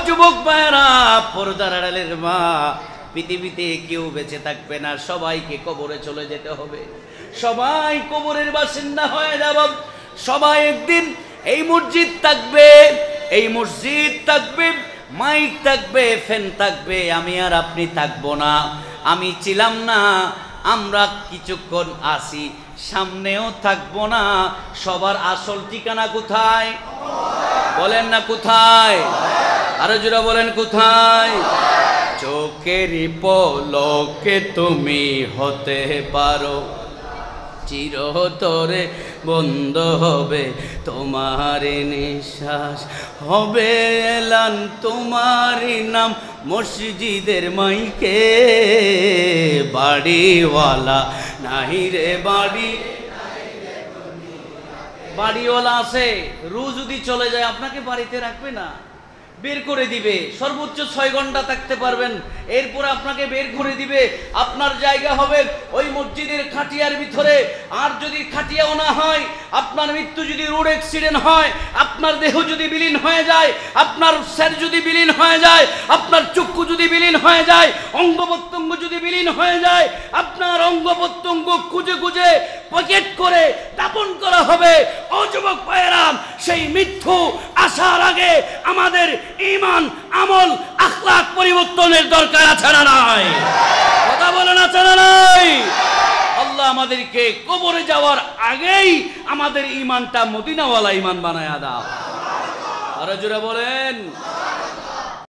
যুবক ভাইরা, পর্দার আড়ালের মা, পৃথিবীতে কেউ বেঁচে থাকবে না, সবাইকে কবরে চলে যেতে হবে, সবাই কবরের বাসিন্দা হয়ে যাব। সবাই একদিন এই মসজিদ থাকবে, এই মসজিদ থাকবে, মাইক থাকবে, ফ্যান থাকবে, আমি আর আপনি থাকবো না। আমি ছিলাম না, আমরা কিছুক্ষণ আসি, সামনেও থাকবো না। সবার আসল ঠিকানা কোথায়? বলেন না কোথায়? আরো জোরে বলেন কোথায়? চোখের পলকে তুমি হতে পারো, চিরতরে বন্ধ হবে তোমার নিঃশ্বাস, হবে এলান তোমারই নাম মসজিদের মাইকে। বাড়িওয়ালা নাই রে বাড়ি, বাড়িওয়ালা আছে, রোজ যদি চলে যায় আপনাকে বাড়িতে রাখবে না, বের করে দিবে। সর্বোচ্চ 6 ঘন্টা থাকতে পারবেন, এরপরে আপনাকে বের করে দিবে। আপনার জায়গা হবে ওই মসজিদের খাটিয়ার ভিতরে। আর যদি খাটিয়াও না হয়, আপনার মৃত্যু যদি রোড অ্যাক্সিডেন্ট হয়, আপনার দেহ যদি বিলীন হয়ে যায়, আপনার শরীর যদি বিলীন হয়ে যায়, আপনার চক্ষু যদি বিলীন হয়ে যায়, অঙ্গ প্রত্যঙ্গ যদি বিলীন হয়ে যায়, আপনার অঙ্গ প্রত্যঙ্গ খুঁজে খুঁজে পকেট করে দাপন করা হবে। ও যুবক ভাইয়েরা, সেই মৃত্যু আসার আগে আমাদের ঈমান, আমল, আখলাক পরিবর্তনের দরকার আছে না নাই? কথা বলেন আছে না নাই? আল্লাহ আমাদেরকে কবরে যাওয়ার আগেই আমাদের ঈমানটা মদিনাওয়ালা ঈমান বানায়া দাও। আরো জোরে বলেন।